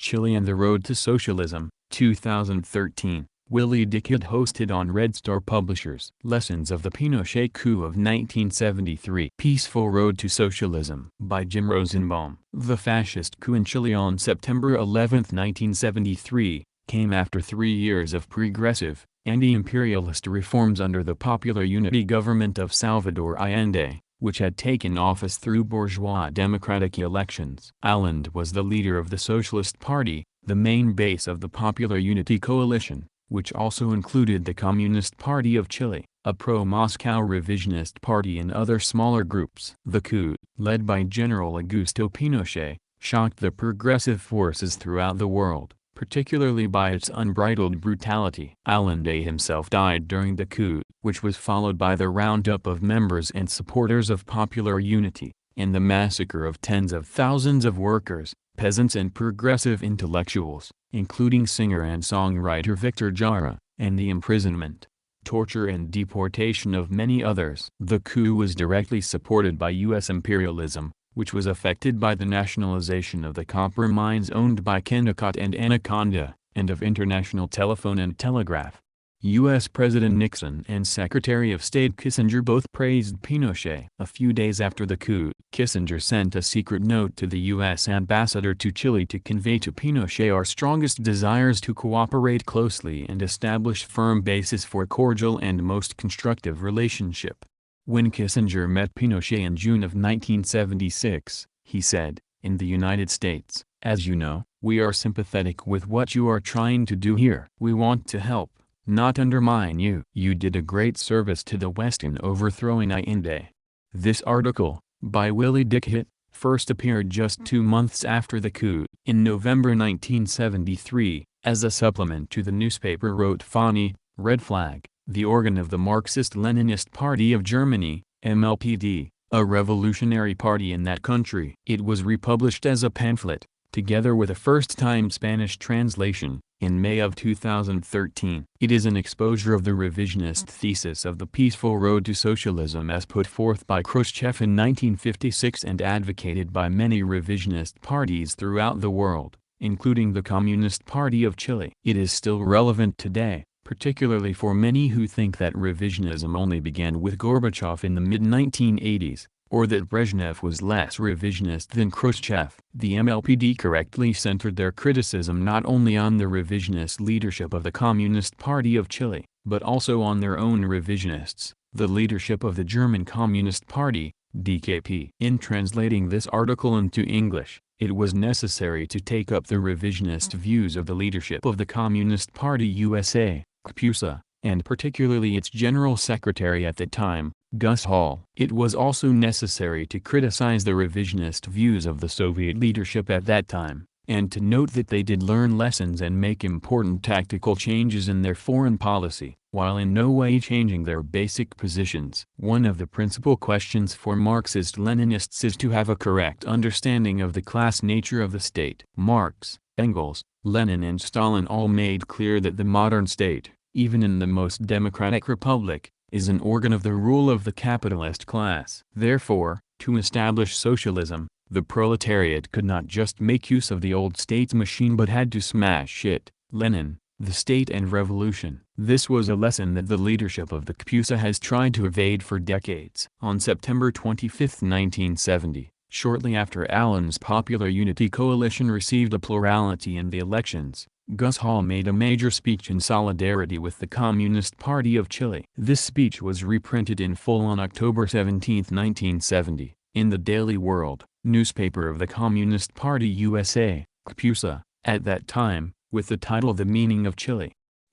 Chile and the Road to Socialism, 2013. Willi Dickhut hosted on Red Star Publishers. Lessons of the Pinochet Coup of 1973. Peaceful Road to Socialism by Jim Rosenbaum. The fascist coup in Chile on September 11, 1973, came after 3 years of progressive, anti-imperialist reforms under the Popular Unity government of Salvador Allende, which had taken office through bourgeois democratic elections. Allende was the leader of the Socialist Party, the main base of the Popular Unity coalition, which also included the Communist Party of Chile, a pro-Moscow revisionist party and other smaller groups. The coup, led by General Augusto Pinochet, shocked the progressive forces throughout the world, particularly by its unbridled brutality. Allende himself died during the coup, which was followed by the roundup of members and supporters of Popular Unity, and the massacre of tens of thousands of workers, peasants and progressive intellectuals, including singer and songwriter Victor Jara, and the imprisonment, torture and deportation of many others. The coup was directly supported by U.S. imperialism, which was affected by the nationalization of the copper mines owned by Dickhut and Anaconda, and of international telephone and telegraph. U.S. President Nixon and Secretary of State Kissinger both praised Pinochet. A few days after the coup, Kissinger sent a secret note to the U.S. ambassador to Chile to convey to Pinochet our strongest desires to cooperate closely and establish firm basis for cordial and most constructive relationship. When Kissinger met Pinochet in June of 1976, he said, "In the United States, as you know, we are sympathetic with what you are trying to do here. We want to help, not undermine you. You did a great service to the West in overthrowing Allende." This article, by Willi Dickhut, first appeared just 2 months after the coup. In November 1973, as a supplement to the newspaper wrote Fani, Red Flag, the organ of the Marxist-Leninist Party of Germany, MLPD, a revolutionary party in that country. It was republished as a pamphlet, together with a first-time Spanish translation, in May of 2013. It is an exposure of the revisionist thesis of the peaceful road to socialism as put forth by Khrushchev in 1956 and advocated by many revisionist parties throughout the world, including the Communist Party of Chile. It is still relevant today, particularly for many who think that revisionism only began with Gorbachev in the mid-1980s, or that Brezhnev was less revisionist than Khrushchev. The MLPD correctly centered their criticism not only on the revisionist leadership of the Communist Party of Chile, but also on their own revisionists, the leadership of the German Communist Party, DKP. In translating this article into English, it was necessary to take up the revisionist views of the leadership of the Communist Party USA, CPUSA, and particularly its General Secretary at the time, Gus Hall. It was also necessary to criticize the revisionist views of the Soviet leadership at that time, and to note that they did learn lessons and make important tactical changes in their foreign policy, while in no way changing their basic positions. One of the principal questions for Marxist-Leninists is to have a correct understanding of the class nature of the state. Marx, Engels, Lenin and Stalin all made clear that the modern state, even in the most democratic republic, is an organ of the rule of the capitalist class. Therefore, to establish socialism, the proletariat could not just make use of the old state's machine but had to smash it. Lenin, the State and Revolution. This was a lesson that the leadership of the CPUSA has tried to evade for decades. On September 25, 1970, shortly after Allende's Popular Unity coalition received a plurality in the elections, Gus Hall made a major speech in solidarity with the Communist Party of Chile. This speech was reprinted in full on October 17, 1970, in the Daily World, newspaper of the Communist Party USA, CPUSA, at that time, with the title The Meaning of Chile.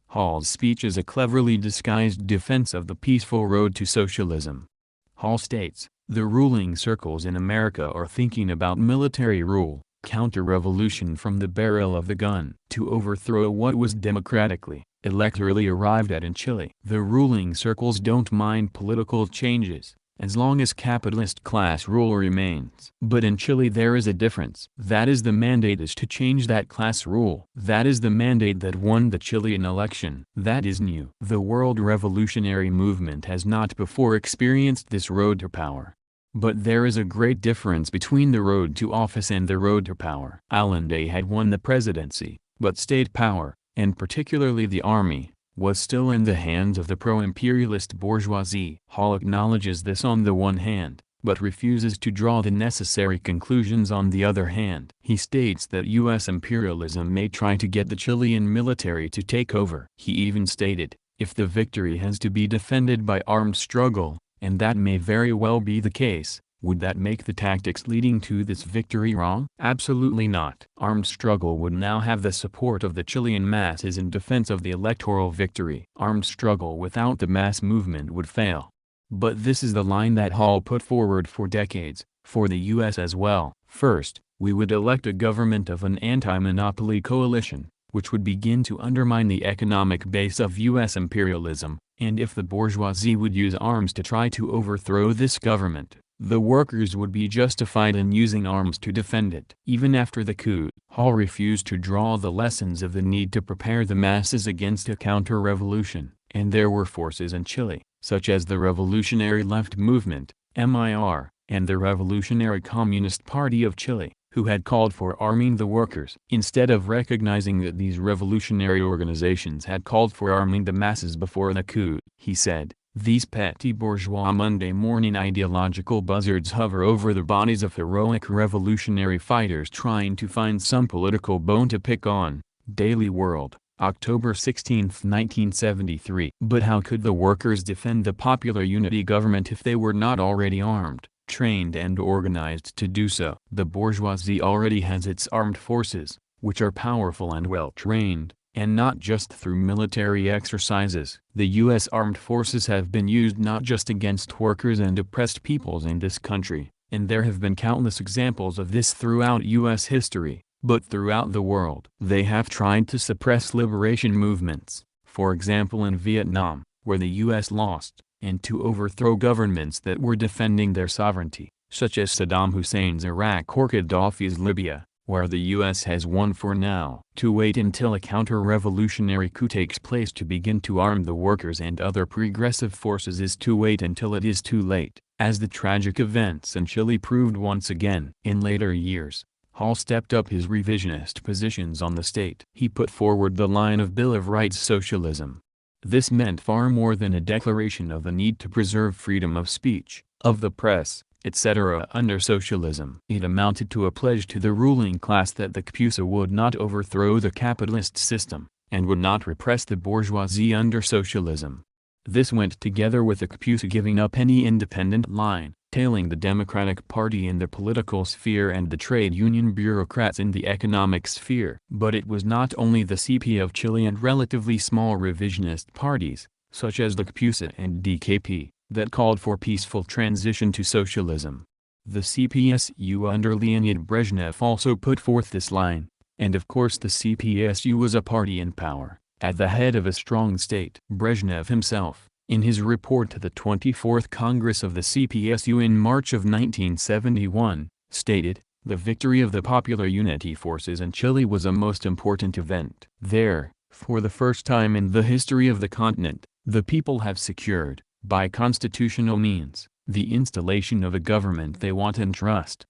Hall's speech is a cleverly disguised defense of the peaceful road to socialism. Hall states, "The ruling circles in America are thinking about military rule, counter-revolution from the barrel of the gun, to overthrow what was democratically, electorally arrived at in Chile. The ruling circles don't mind political changes, as long as capitalist class rule remains. But in Chile there is a difference. That is the mandate is to change that class rule. That is the mandate that won the Chilean election. That is new. The world revolutionary movement has not before experienced this road to power. But there is a great difference between the road to office and the road to power. Allende had won the presidency, but state power, and particularly the army, was still in the hands of the pro-imperialist bourgeoisie. Hall acknowledges this on the one hand, but refuses to draw the necessary conclusions on the other hand. He states that U.S. imperialism may try to get the Chilean military to take over. He even stated, if the victory has to be defended by armed struggle, and that may very well be the case, would that make the tactics leading to this victory wrong? Absolutely not. Armed struggle would now have the support of the Chilean masses in defense of the electoral victory. Armed struggle without the mass movement would fail. But this is the line that Hall put forward for decades, for the U.S. as well. First, we would elect a government of an anti-monopoly coalition, which would begin to undermine the economic base of U.S. imperialism, and if the bourgeoisie would use arms to try to overthrow this government, the workers would be justified in using arms to defend it. Even after the coup, Hall refused to draw the lessons of the need to prepare the masses against a counter-revolution, and there were forces in Chile, such as the Revolutionary Left Movement, MIR, and the Revolutionary Communist Party of Chile, who had called for arming the workers. Instead of recognizing that these revolutionary organizations had called for arming the masses before the coup, he said, these petty bourgeois Monday morning ideological buzzards hover over the bodies of heroic revolutionary fighters trying to find some political bone to pick on. Daily World, October 16, 1973. But how could the workers defend the popular unity government if they were not already armed, trained and organized to do so? The bourgeoisie already has its armed forces, which are powerful and well-trained, and not just through military exercises. The U.S. armed forces have been used not just against workers and oppressed peoples in this country, and there have been countless examples of this throughout U.S. history, but throughout the world. They have tried to suppress liberation movements, for example in Vietnam, where the U.S. lost, and to overthrow governments that were defending their sovereignty, such as Saddam Hussein's Iraq or Gaddafi's Libya, where the U.S. has won for now. To wait until a counter-revolutionary coup takes place to begin to arm the workers and other progressive forces is to wait until it is too late, as the tragic events in Chile proved once again. In later years, Hall stepped up his revisionist positions on the state. He put forward the line of Bill of Rights socialism. This meant far more than a declaration of the need to preserve freedom of speech, of the press, etc. under socialism. It amounted to a pledge to the ruling class that the CPUSA would not overthrow the capitalist system, and would not repress the bourgeoisie under socialism. This went together with the CPUSA giving up any independent line, tailing the Democratic Party in the political sphere and the trade union bureaucrats in the economic sphere. But it was not only the CP of Chile and relatively small revisionist parties, such as the CPUSA and DKP, that called for peaceful transition to socialism. The CPSU under Leonid Brezhnev also put forth this line, and of course the CPSU was a party in power, at the head of a strong state. Brezhnev himself, in his report to the 24th Congress of the CPSU in March of 1971, stated, "The victory of the Popular Unity Forces in Chile was a most important event. There, for the first time in the history of the continent, the people have secured, by constitutional means, the installation of a government they want and trust."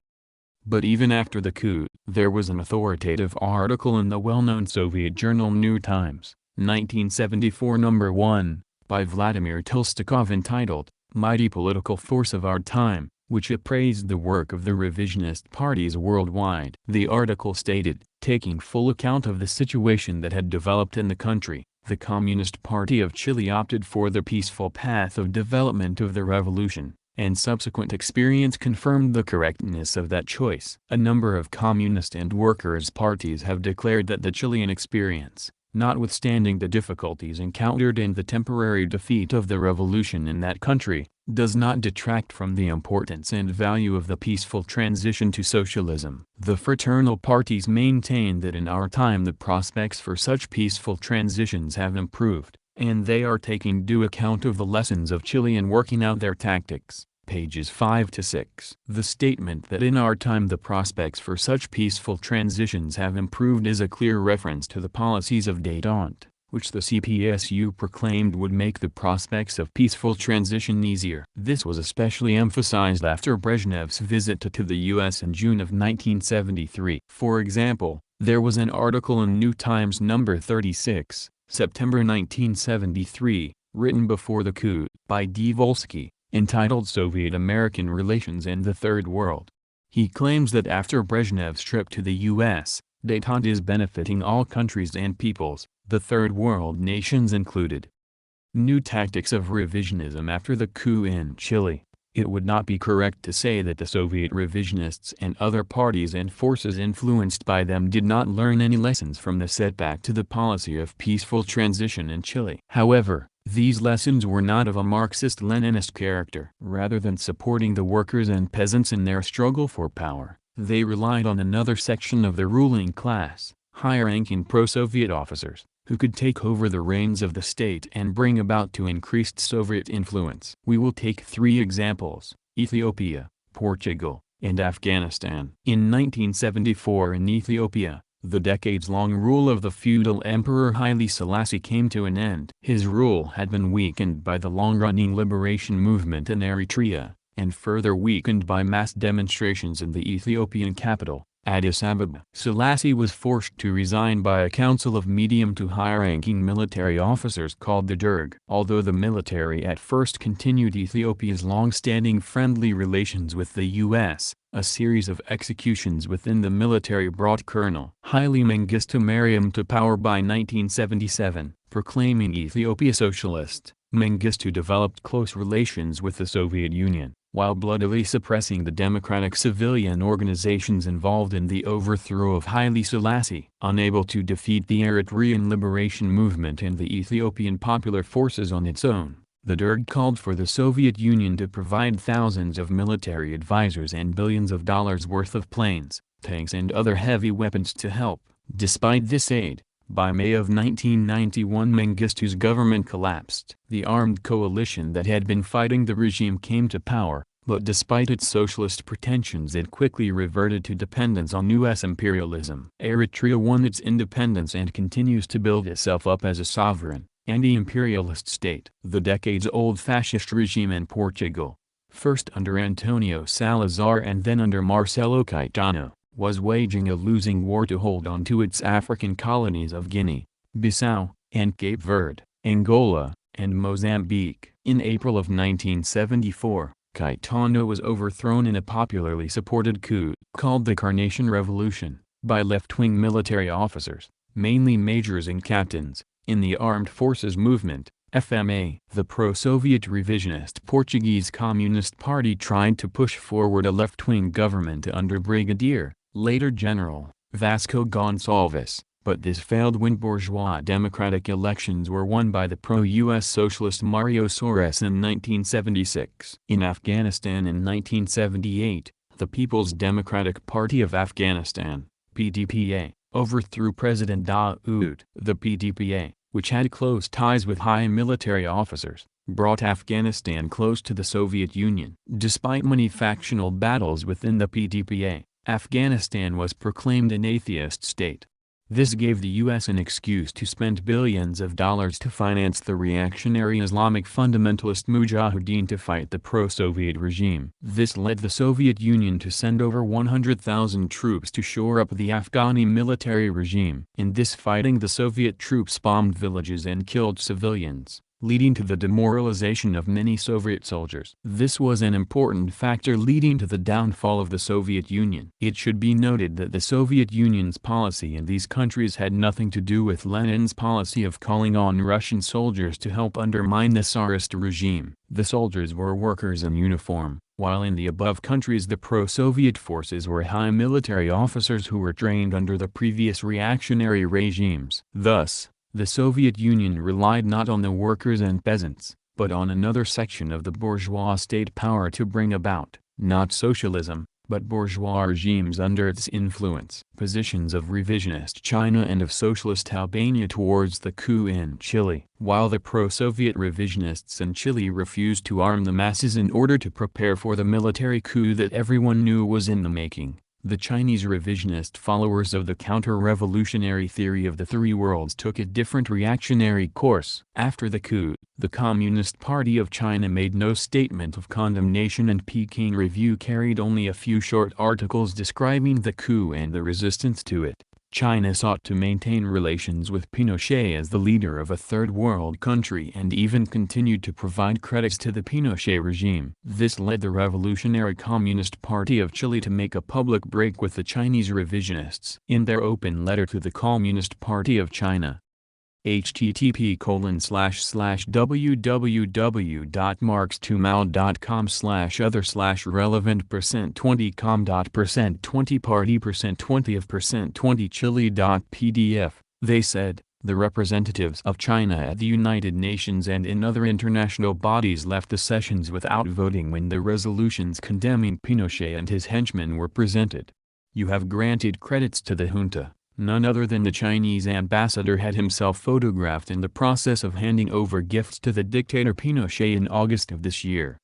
But even after the coup, there was an authoritative article in the well-known Soviet journal New Times, 1974 number 1, by Vladimir Tolstakov entitled, "Mighty Political Force of Our Time," which appraised the work of the revisionist parties worldwide. The article stated, taking full account of the situation that had developed in the country, the Communist Party of Chile opted for the peaceful path of development of the revolution, and subsequent experience confirmed the correctness of that choice. A number of communist and workers' parties have declared that the Chilean experience, notwithstanding the difficulties encountered and the temporary defeat of the revolution in that country, does not detract from the importance and value of the peaceful transition to socialism. The fraternal parties maintain that in our time the prospects for such peaceful transitions have improved, and they are taking due account of the lessons of Chile in working out their tactics. Pages 5 to 6. The statement that in our time the prospects for such peaceful transitions have improved is a clear reference to the policies of détente, which the CPSU proclaimed would make the prospects of peaceful transition easier. This was especially emphasized after Brezhnev's visit to the U.S. in June of 1973. For example, there was an article in New Times number 36, September 1973, written before the coup, by D. Volsky, entitled Soviet-American Relations in the Third World. He claims that after Brezhnev's trip to the U.S., Dickhut is benefiting all countries and peoples, the Third World nations included. New tactics of revisionism after the coup in Chile. It would not be correct to say that the Soviet revisionists and other parties and forces influenced by them did not learn any lessons from the setback to the policy of peaceful transition in Chile. However, these lessons were not of a Marxist-Leninist character. Rather than supporting the workers and peasants in their struggle for power, they relied on another section of the ruling class, higher-ranking pro-Soviet officers, who could take over the reins of the state and bring about to increased Soviet influence. We will take three examples: Ethiopia, Portugal, and Afghanistan. In 1974 in Ethiopia, the decades-long rule of the feudal emperor Haile Selassie came to an end. His rule had been weakened by the long-running liberation movement in Eritrea, and further weakened by mass demonstrations in the Ethiopian capital, Addis Ababa. Selassie was forced to resign by a council of medium to high-ranking military officers called the Derg. Although the military at first continued Ethiopia's long-standing friendly relations with the U.S., a series of executions within the military brought Colonel Haile Mengistu Mariam to power by 1977. Proclaiming Ethiopia socialist, Mengistu developed close relations with the Soviet Union, while bloodily suppressing the democratic civilian organizations involved in the overthrow of Haile Selassie. Unable to defeat the Eritrean liberation movement and the Ethiopian Popular Forces on its own, the Derg called for the Soviet Union to provide thousands of military advisors and billions of dollars worth of planes, tanks and other heavy weapons to help. Despite this aid, by May of 1991 Mengistu's government collapsed. The armed coalition that had been fighting the regime came to power, but despite its socialist pretensions it quickly reverted to dependence on U.S. imperialism. Eritrea won its independence and continues to build itself up as a sovereign, anti-imperialist state. The decades-old fascist regime in Portugal, first under Antonio Salazar and then under Marcelo Caetano, was waging a losing war to hold on to its African colonies of Guinea, Bissau, and Cape Verde, Angola, and Mozambique. In April of 1974, Caetano was overthrown in a popularly supported coup, called the Carnation Revolution, by left-wing military officers, mainly majors and captains, in the Armed Forces Movement, FMA. The pro-Soviet revisionist Portuguese Communist Party tried to push forward a left-wing government under Brigadier, later General, Vasco Gonçalves, but this failed when bourgeois democratic elections were won by the pro-U.S. socialist Mario Soros in 1976. In Afghanistan in 1978, the People's Democratic Party of Afghanistan, PDPA, overthrew President Daoud. The PDPA, which had close ties with high military officers, brought Afghanistan close to the Soviet Union. Despite many factional battles within the PDPA, Afghanistan was proclaimed an atheist state. This gave the U.S. an excuse to spend billions of dollars to finance the reactionary Islamic fundamentalist Mujahideen to fight the pro-Soviet regime. This led the Soviet Union to send over 100,000 troops to shore up the Afghani military regime. In this fighting the Soviet troops bombed villages and killed civilians, leading to the demoralization of many Soviet soldiers. This was an important factor leading to the downfall of the Soviet Union. It should be noted that the Soviet Union's policy in these countries had nothing to do with Lenin's policy of calling on Russian soldiers to help undermine the Tsarist regime. The soldiers were workers in uniform, while in the above countries the pro-Soviet forces were high military officers who were trained under the previous reactionary regimes. Thus, the Soviet Union relied not on the workers and peasants, but on another section of the bourgeois state power to bring about, not socialism, but bourgeois regimes under its influence. Positions of revisionist China and of socialist Albania towards the coup in Chile. While the pro-Soviet revisionists in Chile refused to arm the masses in order to prepare for the military coup that everyone knew was in the making, The Chinese revisionist followers of the counter-revolutionary theory of the three worlds took a different reactionary course. After the coup, the Communist Party of China made no statement of condemnation, and Peking Review carried only a few short articles describing the coup and the resistance to it. China sought to maintain relations with Pinochet as the leader of a third world country and even continued to provide credits to the Pinochet regime. This led the Revolutionary Communist Party of Chile to make a public break with the Chinese revisionists. In their open letter to the Communist Party of China, http://www.marx2mal.com/other/relevant%20party%20of%20chile.pdf, they said, the representatives of China at the United Nations and in other international bodies left the sessions without voting when the resolutions condemning Pinochet and his henchmen were presented. You have granted credits to the junta. None other than the Chinese ambassador had himself photographed in the process of handing over gifts to the dictator Pinochet in August of this year.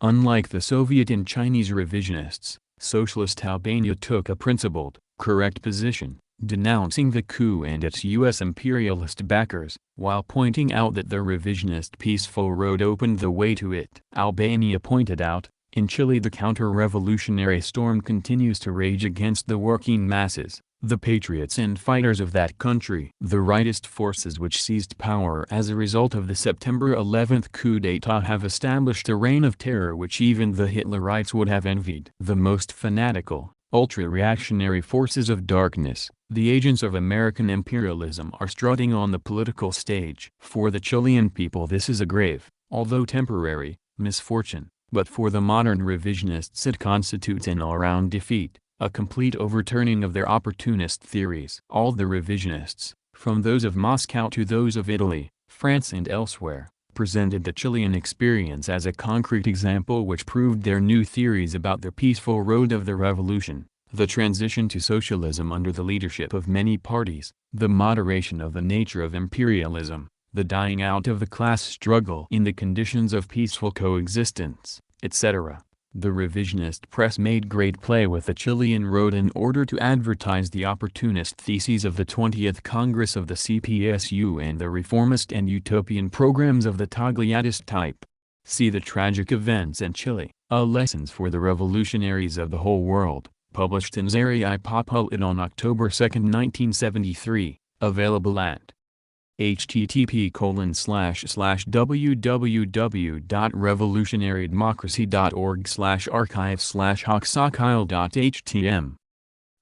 Unlike the Soviet and Chinese revisionists, Socialist Albania took a principled, correct position, denouncing the coup and its U.S. imperialist backers, while pointing out that the revisionist peaceful road opened the way to it. Albania pointed out, in Chile the counter-revolutionary storm continues to rage against the working masses, the patriots and fighters of that country. The rightist forces which seized power as a result of the September 11 coup d'état have established a reign of terror which even the Hitlerites would have envied. The most fanatical, ultra-reactionary forces of darkness, the agents of American imperialism, are strutting on the political stage. For the Chilean people this is a grave, although temporary, misfortune, but for the modern revisionists it constitutes an all-round defeat, a complete overturning of their opportunist theories. All the revisionists, from those of Moscow to those of Italy, France and elsewhere, presented the Chilean experience as a concrete example which proved their new theories about the peaceful road of the revolution, the transition to socialism under the leadership of many parties, the moderation of the nature of imperialism, the dying out of the class struggle in the conditions of peaceful coexistence, etc. The revisionist press made great play with the Chilean road in order to advertise the opportunist theses of the 20th Congress of the CPSU and the reformist and utopian programs of the Togliattist type. See The Tragic Events in Chile, Lessons for the Revolutionaries of the Whole World, published in Zarii Populit on October 2, 1973, available at http://www.revolutionarydemocracy.org/archive/hoxsokyle.htm.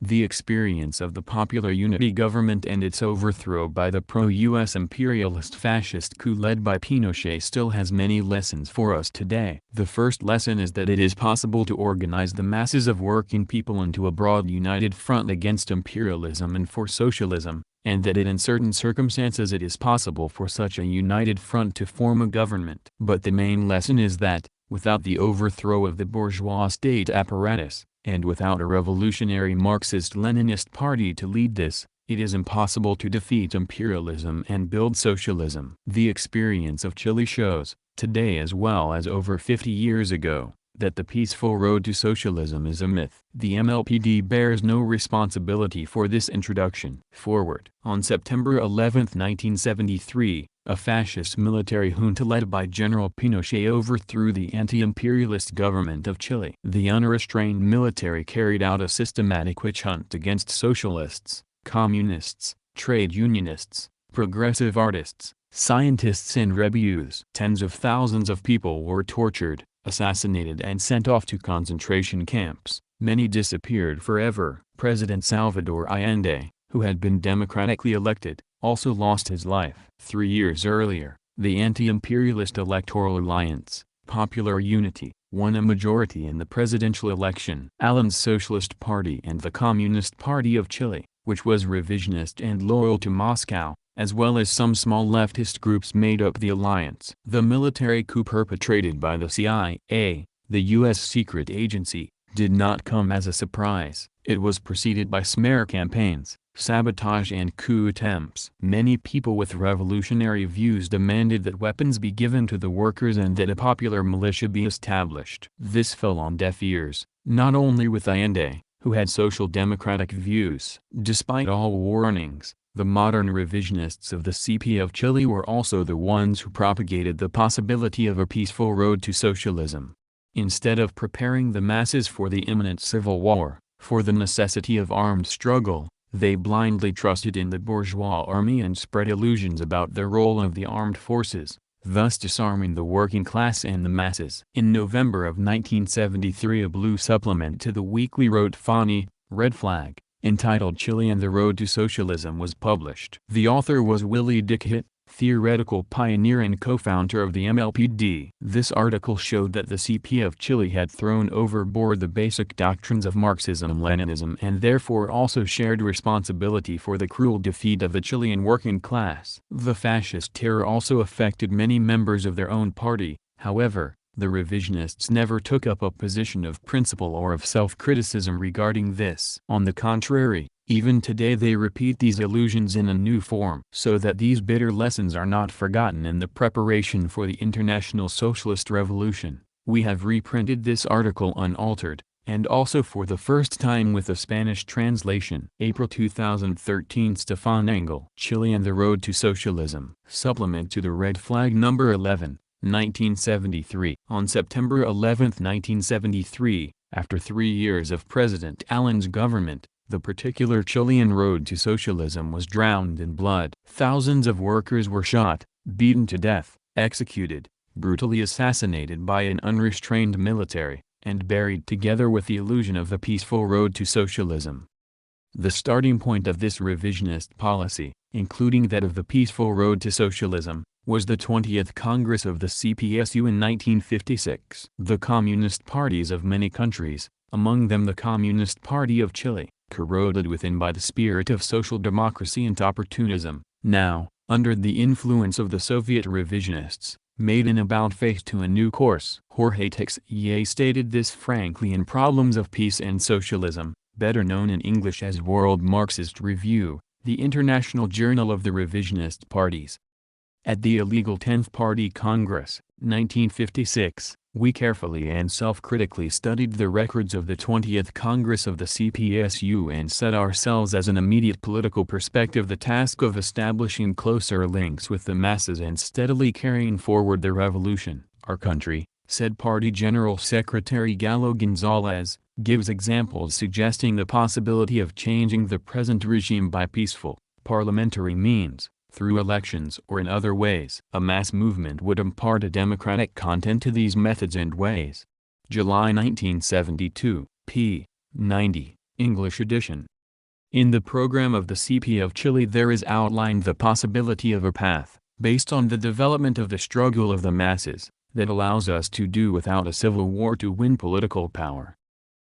The experience of the Popular Unity government and its overthrow by the pro-US imperialist fascist coup led by Pinochet still has many lessons for us today. The first lesson is that it is possible to organize the masses of working people into a broad united front against imperialism and for socialism, and that in certain circumstances it is possible for such a united front to form a government. But the main lesson is that, without the overthrow of the bourgeois state apparatus, and without a revolutionary Marxist-Leninist party to lead this, it is impossible to defeat imperialism and build socialism. The experience of Chile shows, today as well as over 50 years ago, that the peaceful road to socialism is a myth. The MLPD bears no responsibility for this introduction. Forward. On September 11, 1973, a fascist military junta led by General Pinochet overthrew the anti-imperialist government of Chile. The unrestrained military carried out a systematic witch hunt against socialists, communists, trade unionists, progressive artists, scientists and rebues. Tens of thousands of people were tortured, assassinated and sent off to concentration camps. Many disappeared forever. President Salvador Allende, who had been democratically elected, also lost his life. 3 years earlier, the anti-imperialist Electoral Alliance, Popular Unity, won a majority in the presidential election. Allende's Socialist Party and the Communist Party of Chile, which was revisionist and loyal to Moscow, as well as some small leftist groups made up the alliance. The military coup perpetrated by the CIA, the U.S. secret agency, did not come as a surprise. It was preceded by smear campaigns, sabotage and coup attempts. Many people with revolutionary views demanded that weapons be given to the workers and that a popular militia be established. This fell on deaf ears, not only with Allende, who had social democratic views. Despite all warnings, the modern revisionists of the CP of Chile were also the ones who propagated the possibility of a peaceful road to socialism. Instead of preparing the masses for the imminent civil war, for the necessity of armed struggle, they blindly trusted in the bourgeois army and spread illusions about the role of the armed forces, thus disarming the working class and the masses. In November of 1973, a blue supplement to the weekly wrote Fani, Red Flag, entitled Chile and the Road to Socialism was published. The author was Willi Dickhut, theoretical pioneer and co-founder of the MLPD. This article showed that the CP of Chile had thrown overboard the basic doctrines of Marxism-Leninism and therefore also shared responsibility for the cruel defeat of the Chilean working class. The fascist terror also affected many members of their own party. However, the revisionists never took up a position of principle or of self-criticism regarding this. On the contrary, even today they repeat these illusions in a new form. So that these bitter lessons are not forgotten in the preparation for the international socialist revolution, we have reprinted this article unaltered, and also for the first time with a Spanish translation. April 2013. Stefan Engel. Chile and the Road to Socialism. Supplement to the Red Flag number 11. 1973. On September 11, 1973, after 3 years of President Allen's government, the particular Chilean road to socialism was drowned in blood. Thousands of workers were shot, beaten to death, executed, brutally assassinated by an unrestrained military, and buried together with the illusion of the peaceful road to socialism. The starting point of this revisionist policy, including that of the peaceful road to socialism, was the 20th Congress of the CPSU in 1956. The communist parties of many countries, among them the Communist Party of Chile, corroded within by the spirit of social democracy and opportunism, now, under the influence of the Soviet revisionists, made an about-face to a new course. Jorge Teixeira stated this frankly in Problems of Peace and Socialism, better known in English as World Marxist Review, the international journal of the revisionist parties. At the illegal 10th Party Congress, 1956, we carefully and self-critically studied the records of the 20th Congress of the CPSU and set ourselves as an immediate political perspective the task of establishing closer links with the masses and steadily carrying forward the revolution. Our country, said Party General Secretary Galo Gonzalez, gives examples suggesting the possibility of changing the present regime by peaceful, parliamentary means, through elections or in other ways. A mass movement would impart a democratic content to these methods and ways. July 1972, p. 90, English edition. In the program of the CP of Chile there is outlined the possibility of a path, based on the development of the struggle of the masses, that allows us to do without a civil war to win political power.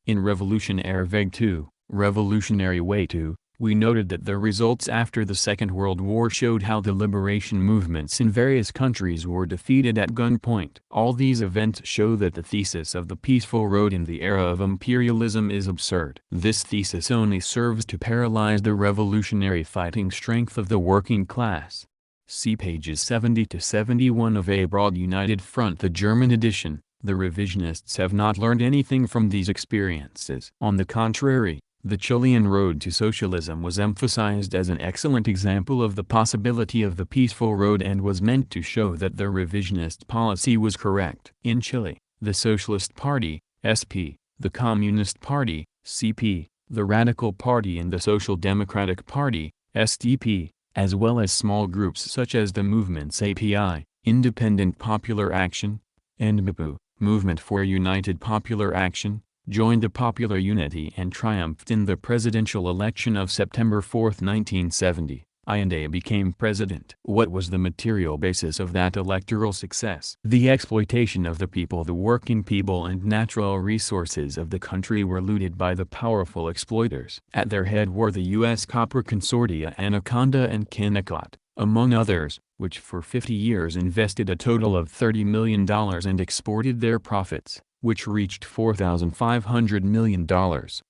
In Revolutionary Weg 2, Revolutionary Way 2, we noted that the results after the Second World War showed how the liberation movements in various countries were defeated at gunpoint. All these events show that the thesis of the peaceful road in the era of imperialism is absurd. This thesis only serves to paralyze the revolutionary fighting strength of the working class. See pages 70 to 71 of A Broad United Front, the German edition. The revisionists have not learned anything from these experiences. On the contrary, the Chilean road to socialism was emphasized as an excellent example of the possibility of the peaceful road and was meant to show that the revisionist policy was correct. In Chile, the Socialist Party, SP, the Communist Party, CP, the Radical Party and the Social Democratic Party, SDP, as well as small groups such as the movements API, Independent Popular Action, and MIPU, Movement for United Popular Action, joined the popular unity and triumphed in the presidential election of September 4, 1970. Allende became president. What was the material basis of that electoral success? The exploitation of the people. The working people and natural resources of the country were looted by the powerful exploiters. At their head were the U.S. copper consortia Anaconda and Dickhut, among others, which for 50 years invested a total of $30 million and exported their profits, which reached $4,500 million.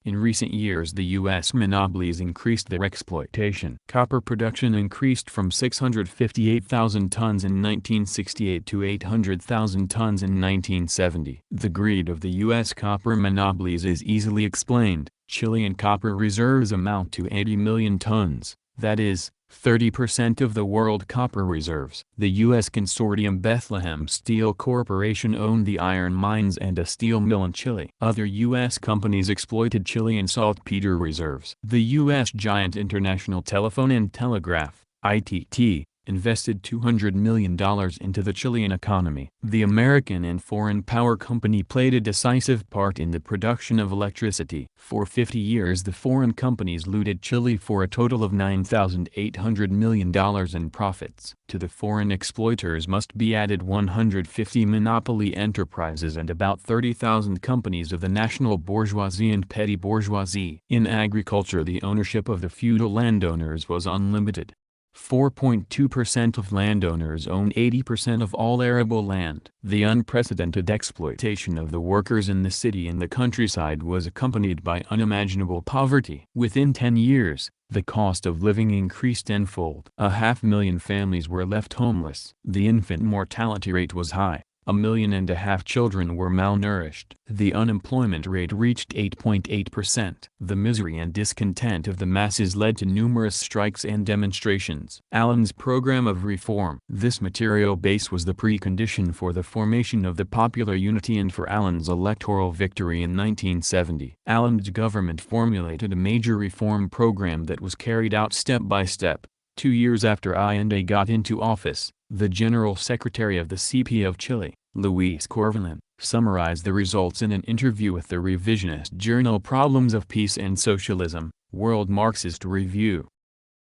In recent years the U.S. monopolies increased their exploitation. Copper production increased from 658,000 tons in 1968 to 800,000 tons in 1970. The greed of the U.S. copper monopolies is easily explained. Chilean copper reserves amount to 80 million tons, that is, 30% of the world copper reserves. The U.S. consortium Bethlehem Steel Corporation owned the iron mines and a steel mill in Chile. Other U.S. companies exploited Chilean saltpeter reserves. The U.S. giant International Telephone and Telegraph, ITT, invested $200 million into the Chilean economy. The American and foreign power company played a decisive part in the production of electricity. For 50 years the foreign companies looted Chile for a total of $9,800 million in profits. To the foreign exploiters must be added 150 monopoly enterprises and about 30,000 companies of the national bourgeoisie and petty bourgeoisie. In agriculture the ownership of the feudal landowners was unlimited. 4.2% of landowners own 80% of all arable land. The unprecedented exploitation of the workers in the city and the countryside was accompanied by unimaginable poverty. Within 10 years, the cost of living increased tenfold. 500,000 families were left homeless. The infant mortality rate was high. 1.5 million children were malnourished. The unemployment rate reached 8.8%. The misery and discontent of the masses led to numerous strikes and demonstrations. Allen's program of reform. This material base was the precondition for the formation of the Popular Unity and for Allen's electoral victory in 1970. Allen's government formulated a major reform program that was carried out step by step. 2 years after Allende got into office, the General Secretary of the CP of Chile, Luis Corvalán, summarized the results in an interview with the revisionist journal Problems of Peace and Socialism, World Marxist Review.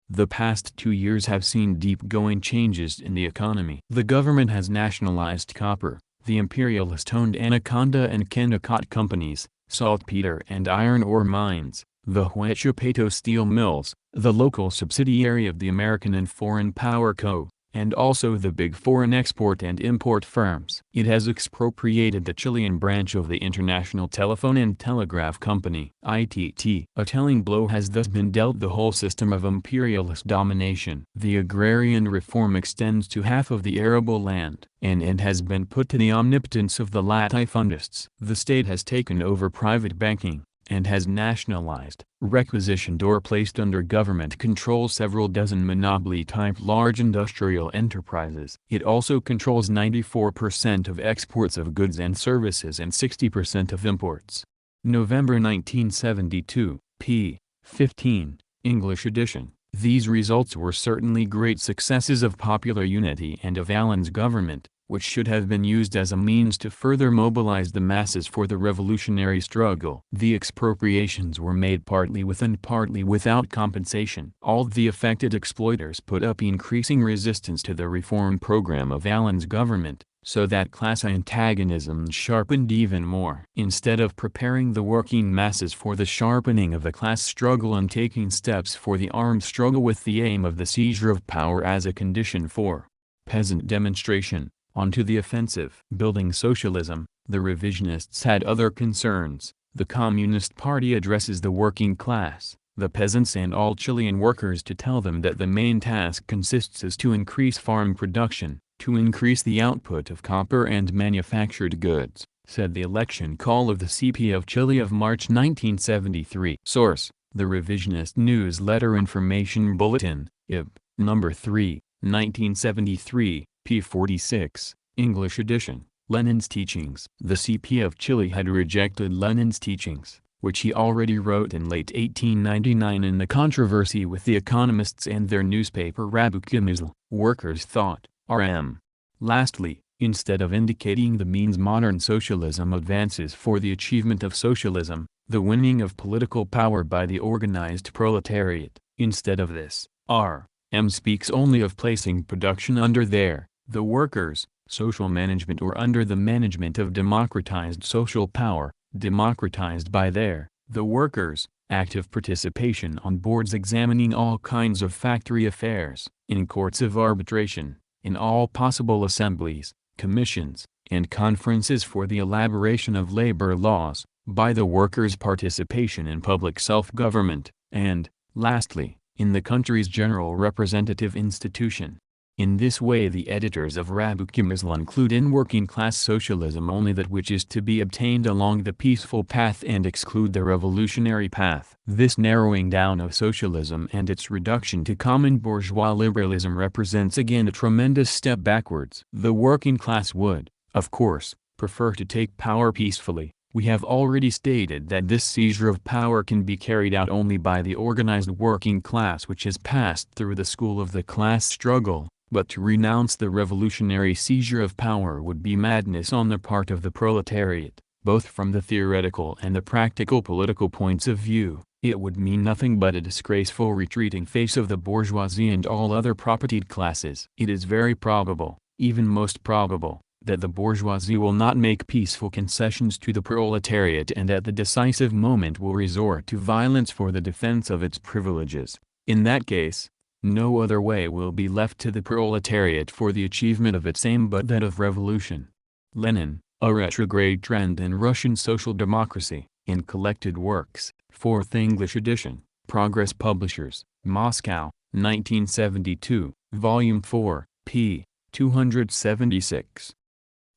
The past 2 years have seen deep-going changes in the economy. The government has nationalized copper, the imperialist-owned Anaconda and Kennecott companies, saltpeter and iron ore mines, the Huachipato steel mills, the local subsidiary of the American and Foreign Power Co., and also the big foreign export and import firms. It has expropriated the Chilean branch of the International Telephone and Telegraph Company, ITT. A telling blow has thus been dealt the whole system of imperialist domination. The agrarian reform extends to half of the arable land, and it has been put to the omnipotence of the latifundists. The state has taken over private banking, and has nationalized, requisitioned or placed under government control several dozen monopoly-type large industrial enterprises. It also controls 94% of exports of goods and services and 60% of imports. November 1972, p. 15, English edition. These results were certainly great successes of popular unity and of Allen's government, which should have been used as a means to further mobilize the masses for the revolutionary struggle. The expropriations were made partly with and partly without compensation. All the affected exploiters put up increasing resistance to the reform program of Allen's government, so that class antagonism sharpened even more. Instead of preparing the working masses for the sharpening of the class struggle and taking steps for the armed struggle with the aim of the seizure of power as a condition for peasant demonstration, onto the offensive. Building socialism, the revisionists had other concerns. The Communist Party addresses the working class, the peasants and all Chilean workers to tell them that the main task consists is to increase farm production, to increase the output of copper and manufactured goods, said the election call of the CP of Chile of March 1973. Source: The Revisionist Newsletter Information Bulletin, IB, No. 3, 1973. p. 46, English edition. Lenin's Teachings. The CP of Chile had rejected Lenin's teachings, which he already wrote in late 1899 in the controversy with the economists and their newspaper Rabukimisl. Workers thought, R.M. Lastly, instead of indicating the means modern socialism advances for the achievement of socialism, the winning of political power by the organized proletariat, instead of this, R.M. speaks only of placing production under the workers' social management or under the management of democratized social power, democratized by the workers' active participation on boards examining all kinds of factory affairs, in courts of arbitration, in all possible assemblies, commissions, and conferences for the elaboration of labor laws, by the workers' participation in public self-government, and, lastly, in the country's general representative institution. In this way the editors of Rabukumazla include in working-class socialism only that which is to be obtained along the peaceful path and exclude the revolutionary path. This narrowing down of socialism and its reduction to common bourgeois liberalism represents again a tremendous step backwards. The working class would, of course, prefer to take power peacefully. We have already stated that this seizure of power can be carried out only by the organized working class which has passed through the school of the class struggle. But to renounce the revolutionary seizure of power would be madness on the part of the proletariat, both from the theoretical and the practical political points of view. It would mean nothing but a disgraceful retreating face of the bourgeoisie and all other propertied classes. It is very probable, even most probable, that the bourgeoisie will not make peaceful concessions to the proletariat and at the decisive moment will resort to violence for the defense of its privileges. In that case, no other way will be left to the proletariat for the achievement of its aim but that of revolution. Lenin, A Retrograde Trend in Russian Social Democracy, in Collected Works, 4th English edition, Progress Publishers, Moscow, 1972, Volume 4, p. 276.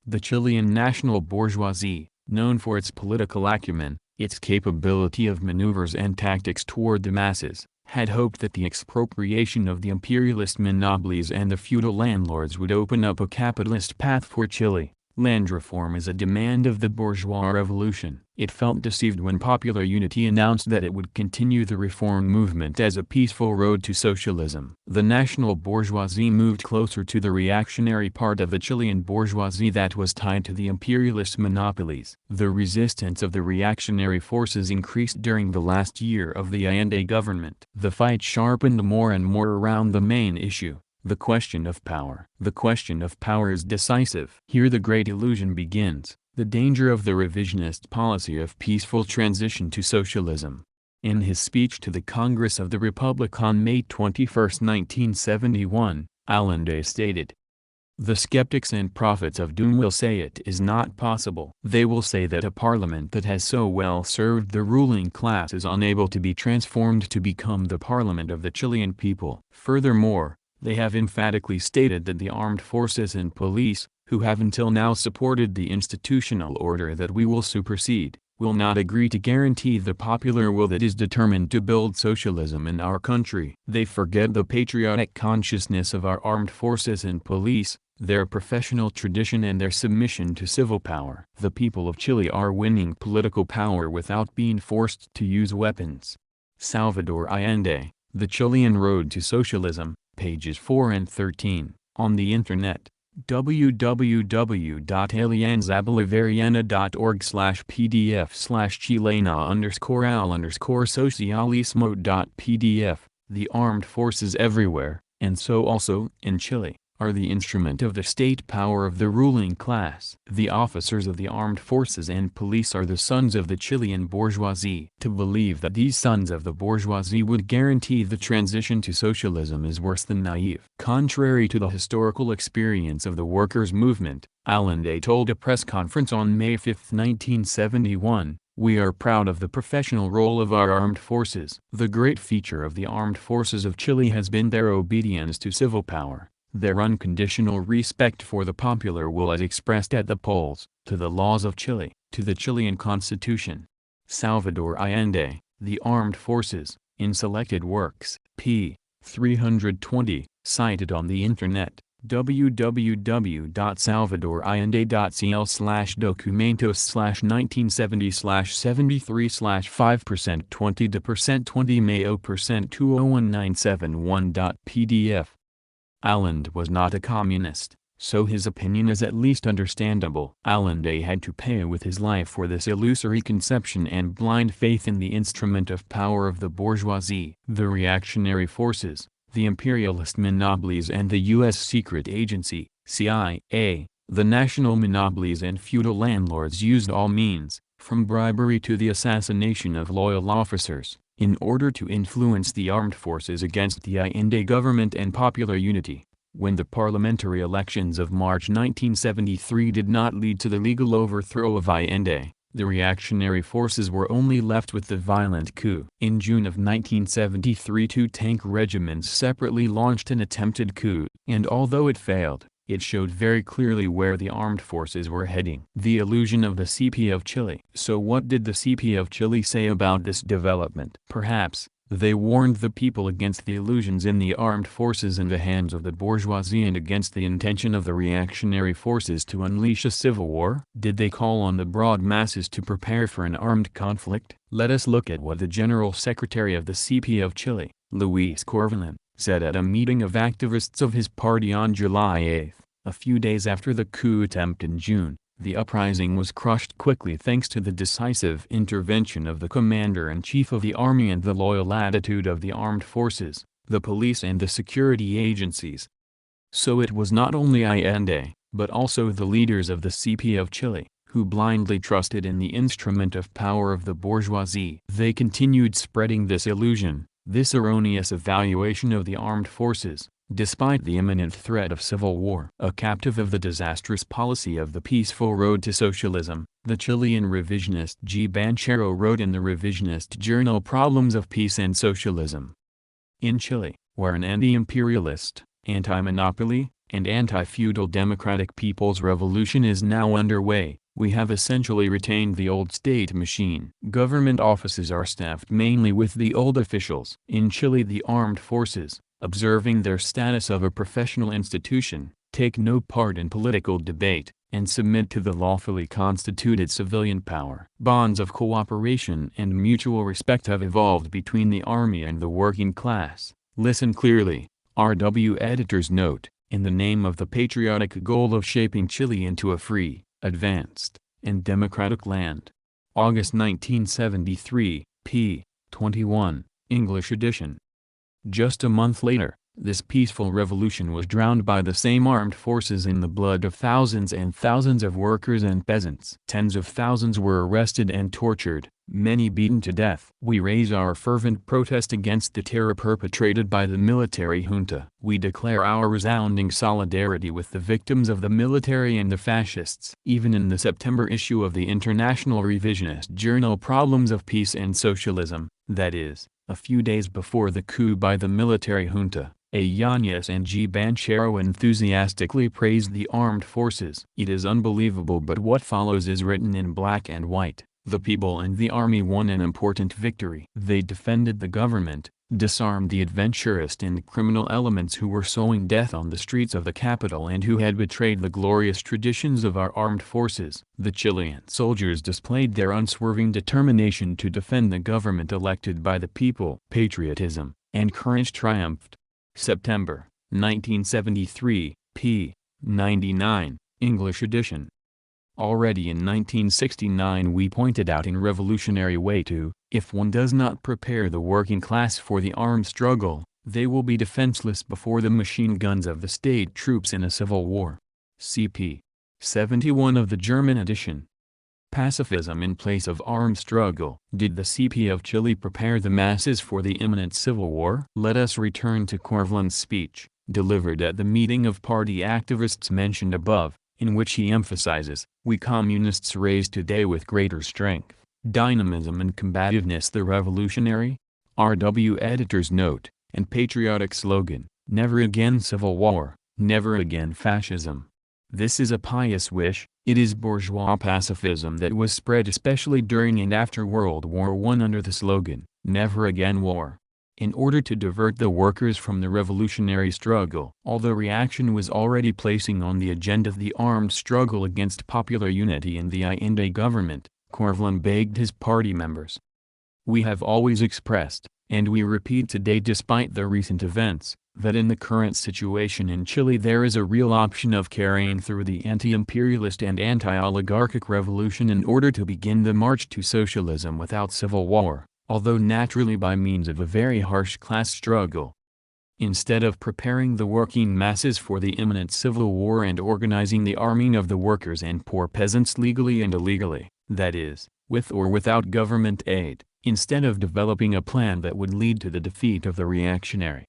The Chilean national bourgeoisie, known for its political acumen, its capability of maneuvers and tactics toward the masses, had hoped that the expropriation of the imperialist monopolies and the feudal landlords would open up a capitalist path for Chile. Land reform is a demand of the bourgeois revolution. It felt deceived when Popular Unity announced that it would continue the reform movement as a peaceful road to socialism. The national bourgeoisie moved closer to the reactionary part of the Chilean bourgeoisie that was tied to the imperialist monopolies. The resistance of the reactionary forces increased during the last year of the Allende government. The fight sharpened more and more around the main issue, the question of power. The question of power is decisive. Here the great illusion begins, the danger of the revisionist policy of peaceful transition to socialism. In his speech to the Congress of the Republic on May 21, 1971, Allende stated, "The skeptics and prophets of doom will say it is not possible. They will say that a parliament that has so well served the ruling class is unable to be transformed to become the parliament of the Chilean people. Furthermore, they have emphatically stated that the armed forces and police, who have until now supported the institutional order that we will supersede, will not agree to guarantee the popular will that is determined to build socialism in our country. They forget the patriotic consciousness of our armed forces and police, their professional tradition and their submission to civil power. The people of Chile are winning political power without being forced to use weapons." Salvador Allende, The Chilean Road to Socialism, pages 4 and 13, on the Internet, www.alianzabolivariana.org/Chilena_al_socialismo.pdf. The armed forces everywhere, and so also in Chile, are the instrument of the state power of the ruling class. The officers of the armed forces and police are the sons of the Chilean bourgeoisie. To believe that these sons of the bourgeoisie would guarantee the transition to socialism is worse than naive. Contrary to the historical experience of the workers' movement, Allende told a press conference on May 5, 1971, "We are proud of the professional role of our armed forces. The great feature of the armed forces of Chile has been their obedience to civil power, their unconditional respect for the popular will as expressed at the polls, to the laws of Chile, to the Chilean constitution." Salvador Allende, The Armed Forces, in Selected Works, p. 320, cited on the Internet, www.salvadorallende.cl/documentos/1970/73/5% 20% Mayo 201971.pdf. Allende was not a communist, so his opinion is at least understandable. Allende had to pay with his life for this illusory conception and blind faith in the instrument of power of the bourgeoisie. The reactionary forces, the imperialist monopolies and the U.S. secret agency, CIA, the national monopolies and feudal landlords used all means, from bribery to the assassination of loyal officers, in order to influence the armed forces against the Allende government and Popular Unity. When the parliamentary elections of March 1973 did not lead to the legal overthrow of Allende, The reactionary forces were only left with the violent coup. In June of 1973, two tank regiments separately launched an attempted coup, and although it failed, it showed very clearly where the armed forces were heading. The illusion of the CP of Chile. So what did the CP of Chile say about this development? Perhaps they warned the people against the illusions in the armed forces in the hands of the bourgeoisie and against the intention of the reactionary forces to unleash a civil war. Did they call on the broad masses to prepare for an armed conflict? Let us look at what the General Secretary of the CP of Chile, Luis Corvalán, said at a meeting of activists of his party on July 8, a few days after the coup attempt in June. The uprising was crushed quickly thanks to the decisive intervention of the commander-in-chief of the army and the loyal attitude of the armed forces, the police and the security agencies. So it was not only Allende, but also the leaders of the CP of Chile, who blindly trusted in the instrument of power of the bourgeoisie. They continued spreading this illusion, this erroneous evaluation of the armed forces, despite the imminent threat of civil war. A captive of the disastrous policy of the peaceful road to socialism, the Chilean revisionist G. Banchero wrote in the revisionist journal Problems of Peace and Socialism. In Chile, where an anti-imperialist, anti-monopoly, and anti-feudal democratic people's revolution is now underway, we have essentially retained the old state machine. Government offices are staffed mainly with the old officials. In Chile, the armed forces, observing their status of a professional institution, take no part in political debate, and submit to the lawfully constituted civilian power. Bonds of cooperation and mutual respect have evolved between the army and the working class. Listen clearly. RW Editor's Note, in the name of the patriotic goal of shaping Chile into a free, advanced, and democratic land. August 1973, p. 21, English edition. Just a month later, this peaceful revolution was drowned by the same armed forces in the blood of thousands and thousands of workers and peasants. Tens of thousands were arrested and tortured, many beaten to death. We raise our fervent protest against the terror perpetrated by the military junta. We declare our resounding solidarity with the victims of the military and the fascists. Even in the September issue of the international revisionist journal Problems of Peace and Socialism, that is, a few days before the coup by the military junta, A. Yáñez and G. Banchero enthusiastically praised the armed forces. It is unbelievable, but what follows is written in black and white. The people and the army won an important victory. They defended the government, disarmed the adventurist and criminal elements who were sowing death on the streets of the capital and who had betrayed the glorious traditions of our armed forces. The Chilean soldiers displayed their unswerving determination to defend the government elected by the people. Patriotism and courage triumphed. September, 1973, p. 99, English edition. Already in 1969 we pointed out in Revolutionary Way to, if one does not prepare the working class for the armed struggle, they will be defenseless before the machine guns of the state troops in a civil war. CP 71 of the German edition. Pacifism in place of armed struggle. Did the CP of Chile prepare the masses for the imminent civil war? Let us return to Corvalán's speech, delivered at the meeting of party activists mentioned above, in which he emphasizes, "We communists raise today with greater strength, dynamism and combativeness the revolutionary, RW Editor's Note, and patriotic slogan, never again civil war, never again fascism." This is a pious wish. It is bourgeois pacifism that was spread especially during and after World War I under the slogan, "Never again war." In order to divert the workers from the revolutionary struggle. Although reaction was already placing on the agenda the armed struggle against popular unity in the Allende government, Corvalán begged his party members. "We have always expressed, and we repeat today despite the recent events, that in the current situation in Chile there is a real option of carrying through the anti-imperialist and anti-oligarchic revolution in order to begin the march to socialism without civil war, although naturally by means of a very harsh class struggle. Instead of preparing the working masses for the imminent civil war and organizing the arming of the workers and poor peasants legally and illegally, that is, with or without government aid, instead of developing a plan that would lead to the defeat of the reactionary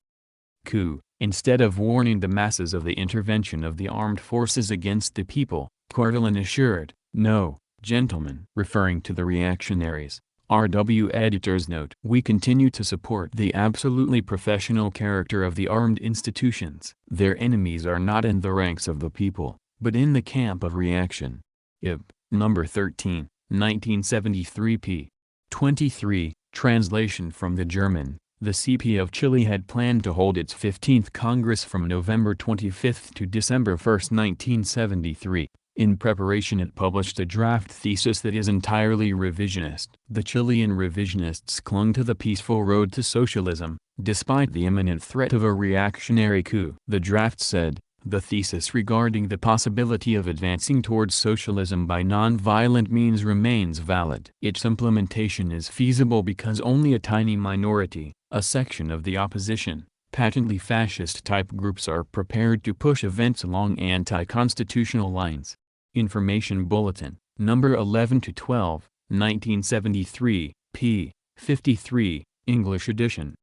coup, instead of warning the masses of the intervention of the armed forces against the people, Corvalán assured, "No, Gentlemen, referring to the reactionaries, RW editors note, we continue to support the absolutely professional character of the armed institutions. Their enemies are not in the ranks of the people, but in the camp of reaction. Ib. Number 13, 1973 p. 23, translation from the German. The CP of Chile had planned to hold its 15th Congress from November 25 to December 1, 1973. In preparation it published a draft thesis that is entirely revisionist. The Chilean revisionists clung to the peaceful road to socialism, despite the imminent threat of a reactionary coup. The draft said, the thesis regarding the possibility of advancing towards socialism by non-violent means remains valid. Its implementation is feasible because only a tiny minority, a section of the opposition, patently fascist-type groups are prepared to push events along anti-constitutional lines. Information Bulletin, number 11-12, 1973, p. 53, English edition.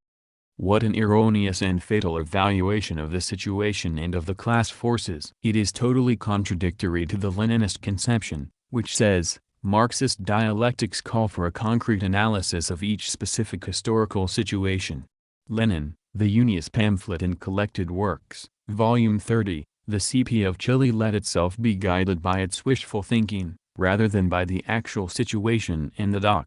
What an erroneous and fatal evaluation of the situation and of the class forces. It is totally contradictory to the Leninist conception, which says, Marxist dialectics call for a concrete analysis of each specific historical situation. Lenin, The Unionist Pamphlet and Collected Works, Volume 30. The CP of Chile let itself be guided by its wishful thinking, rather than by the actual situation and the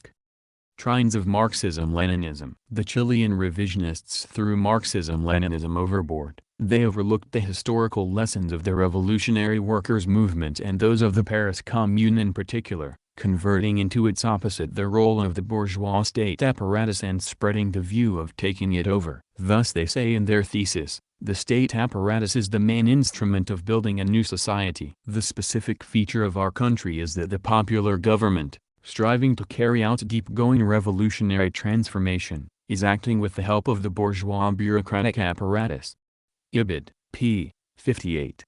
doctrines of Marxism-Leninism. The Chilean revisionists threw Marxism-Leninism overboard. They overlooked the historical lessons of the revolutionary workers' movement and those of the Paris Commune in particular, converting into its opposite the role of the bourgeois state apparatus and spreading the view of taking it over. Thus they say in their thesis, the state apparatus is the main instrument of building a new society. The specific feature of our country is that the popular government, striving to carry out deep-going revolutionary transformation, is acting with the help of the bourgeois bureaucratic apparatus. Ibid. p. 58.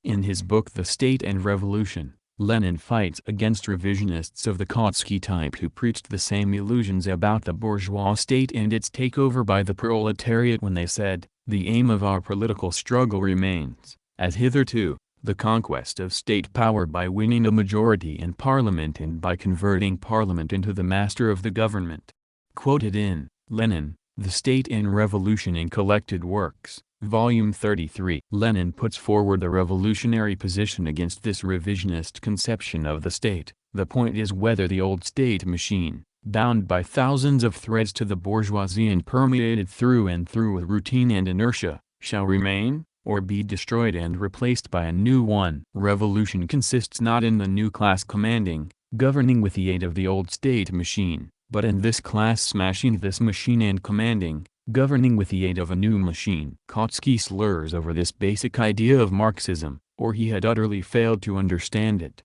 In his book The State and Revolution, Lenin fights against revisionists of the Kautsky type who preached the same illusions about the bourgeois state and its takeover by the proletariat when they said, the aim of our political struggle remains, as hitherto, the conquest of state power by winning a majority in parliament and by converting parliament into the master of the government. Quoted in, Lenin, The State and Revolution in Collected Works, Volume 33. Lenin puts forward the revolutionary position against this revisionist conception of the state. The point is whether the old state machine, bound by thousands of threads to the bourgeoisie and permeated through and through with routine and inertia, shall remain, or be destroyed and replaced by a new one. Revolution consists not in the new class commanding, governing with the aid of the old state machine, but in this class smashing this machine and commanding, governing with the aid of a new machine. Kautsky slurs over this basic idea of Marxism, or he had utterly failed to understand it.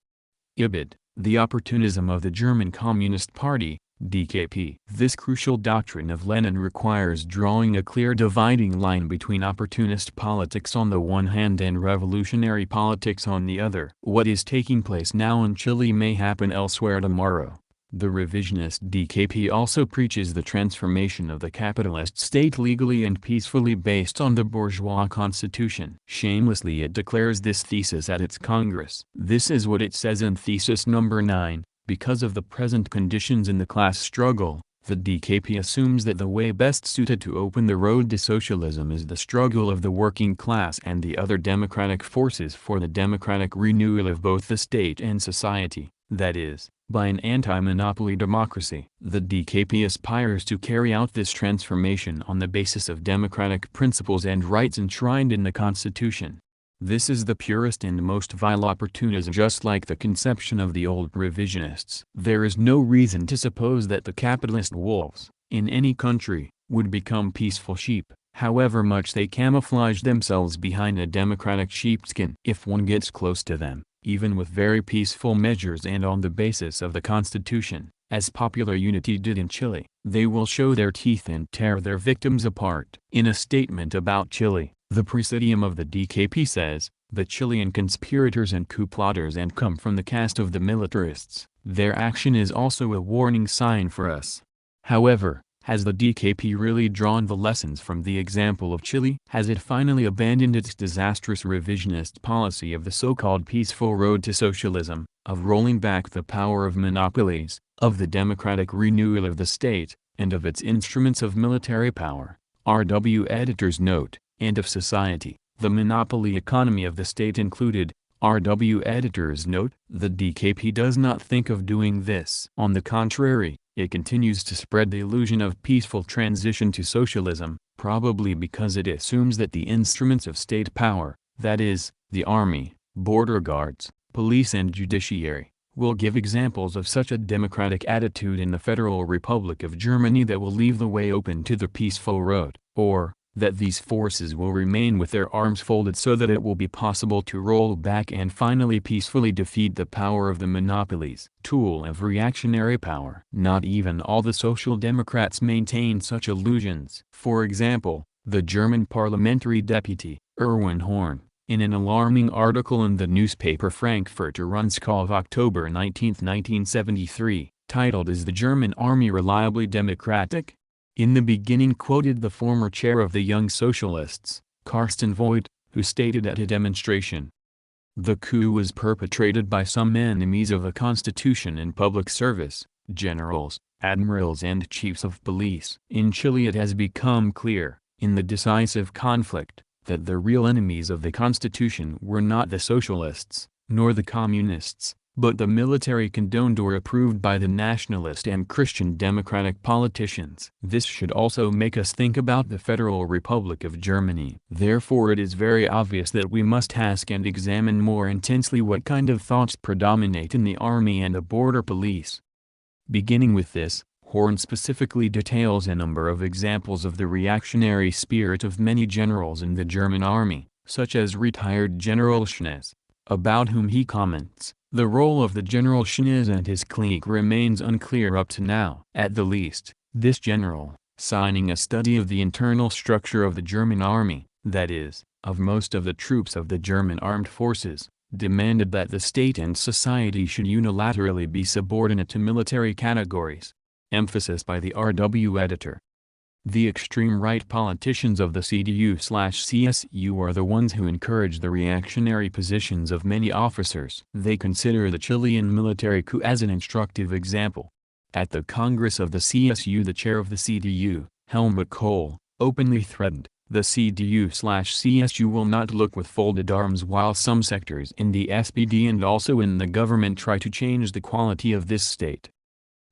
Ibid. The Opportunism of the German Communist Party, DKP. This crucial doctrine of Lenin requires drawing a clear dividing line between opportunist politics on the one hand and revolutionary politics on the other. What is taking place now in Chile may happen elsewhere tomorrow. The revisionist DKP also preaches the transformation of the capitalist state legally and peacefully based on the bourgeois constitution. Shamelessly it declares this thesis at its Congress. This is what it says in thesis number 9. Because of the present conditions in the class struggle, the DKP assumes that the way best suited to open the road to socialism is the struggle of the working class and the other democratic forces for the democratic renewal of both the state and society, that is, by an anti-monopoly democracy. The DKP aspires to carry out this transformation on the basis of democratic principles and rights enshrined in the Constitution. This is the purest and most vile opportunism, just like the conception of the old revisionists. There is no reason to suppose that the capitalist wolves, in any country, would become peaceful sheep, however much they camouflage themselves behind a democratic sheepskin. If one gets close to them, even with very peaceful measures and on the basis of the Constitution, as Popular Unity did in Chile, they will show their teeth and tear their victims apart. In a statement about Chile, the Presidium of the DKP says, the Chilean conspirators and coup plotters and come from the caste of the militarists. Their action is also a warning sign for us. However, Has the DKP really drawn the lessons from the example of Chile? Has it finally abandoned its disastrous revisionist policy of the so-called peaceful road to socialism, of rolling back the power of monopolies, of the democratic renewal of the state, and of its instruments of military power? RW Editor's Note, and of society, the monopoly economy of the state included. RW Editor's Note: the DKP does not think of doing this. On the contrary, it continues to spread the illusion of peaceful transition to socialism, probably because it assumes that the instruments of state power, that is, the army, border guards, police and judiciary, will give examples of such a democratic attitude in the Federal Republic of Germany that will leave the way open to the peaceful road, or that these forces will remain with their arms folded so that it will be possible to roll back and finally peacefully defeat the power of the monopolies, tool of reactionary power. Not even all the Social Democrats maintain such illusions. For example, the German parliamentary deputy, Erwin Horn, in an alarming article in the newspaper Frankfurter Rundschau of October 19, 1973, titled "Is the German Army Reliably Democratic?" in the beginning quoted the former chair of the Young Socialists, Carsten Voigt, who stated at a demonstration, "The coup was perpetrated by some enemies of the Constitution in public service, generals, admirals and chiefs of police." In Chile it has become clear, in the decisive conflict, that the real enemies of the Constitution were not the socialists, nor the communists, but the military condoned or approved by the nationalist and Christian democratic politicians. This should also make us think about the Federal Republic of Germany. Therefore it is very obvious that we must ask and examine more intensely what kind of thoughts predominate in the army and the border police. Beginning with this, Horn specifically details a number of examples of the reactionary spirit of many generals in the German army, such as retired General Schnez, about whom he comments, "The role of the General Schnez and his clique remains unclear up to now." At the least, this general, signing a study of the internal structure of the German army, that is, of most of the troops of the German armed forces, demanded that the state and society should unilaterally be subordinate to military categories. Emphasis by the RW editor. The extreme right politicians of the CDU/CSU are the ones who encourage the reactionary positions of many officers. They consider the Chilean military coup as an instructive example. At the Congress of the CSU, the chair of the CDU, Helmut Kohl, openly threatened, "The CDU/CSU will not look with folded arms while some sectors in the SPD and also in the government try to change the quality of this state."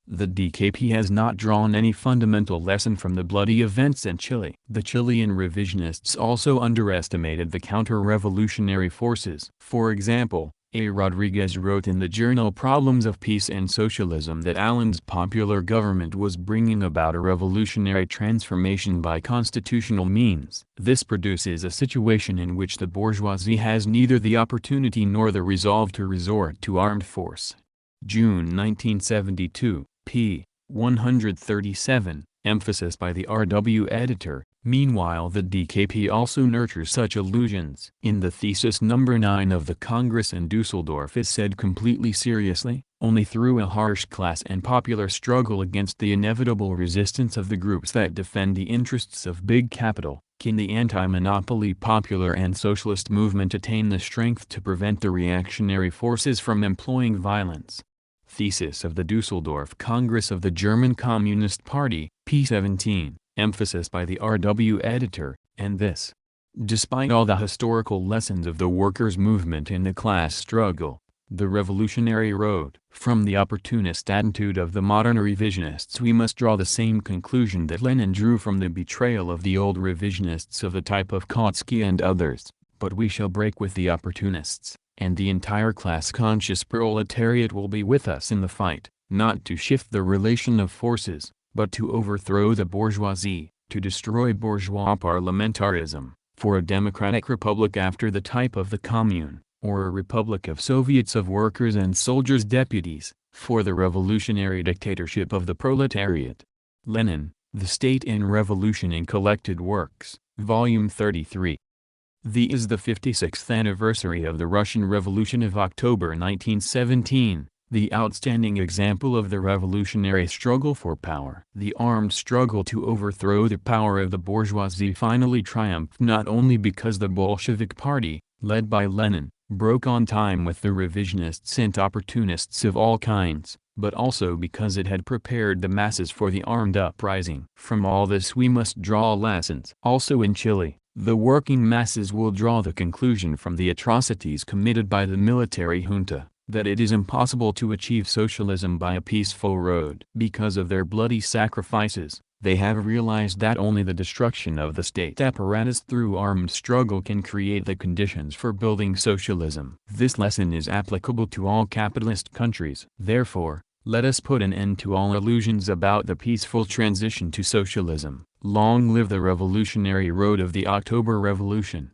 The DKP has not drawn any fundamental lesson from the bloody events in Chile. The Chilean revisionists also underestimated the counter-revolutionary forces. For example, A. Rodriguez wrote in the journal Problems of Peace and Socialism that Allende's popular government was bringing about a revolutionary transformation by constitutional means. This produces a situation in which the bourgeoisie has neither the opportunity nor the resolve to resort to armed force. June 1972. p. 137, emphasis by the RW editor. Meanwhile the DKP also nurtures such illusions. In the thesis number 9 of the Congress in Dusseldorf is said completely seriously, only through a harsh class and popular struggle against the inevitable resistance of the groups that defend the interests of big capital, can the anti-monopoly popular and socialist movement attain the strength to prevent the reactionary forces from employing violence. Thesis of the Dusseldorf Congress of the German Communist Party, p. 17, emphasis by the RW editor, and this. Despite all the historical lessons of the workers' movement and the class struggle, the revolutionary road, from the opportunist attitude of the modern revisionists we must draw the same conclusion that Lenin drew from the betrayal of the old revisionists of the type of Kautsky and others, but we shall break with the opportunists, and the entire class-conscious proletariat will be with us in the fight, not to shift the relation of forces, but to overthrow the bourgeoisie, to destroy bourgeois parliamentarism, for a democratic republic after the type of the Commune, or a republic of Soviets of workers and soldiers deputies, for the revolutionary dictatorship of the proletariat. Lenin, The State in Revolution in Collected Works, Volume 33. Is the 56th anniversary of the Russian Revolution of October 1917, the outstanding example of the revolutionary struggle for power. The armed struggle to overthrow the power of the bourgeoisie finally triumphed not only because the Bolshevik Party, led by Lenin, broke on time with the revisionists and opportunists of all kinds, but also because it had prepared the masses for the armed uprising. From all this we must draw lessons. Also in Chile, the working masses will draw the conclusion from the atrocities committed by the military junta, that it is impossible to achieve socialism by a peaceful road. Because of their bloody sacrifices, they have realized that only the destruction of the state apparatus through armed struggle can create the conditions for building socialism. This lesson is applicable to all capitalist countries. Therefore, let us put an end to all illusions about the peaceful transition to socialism. Long live the revolutionary road of the October Revolution.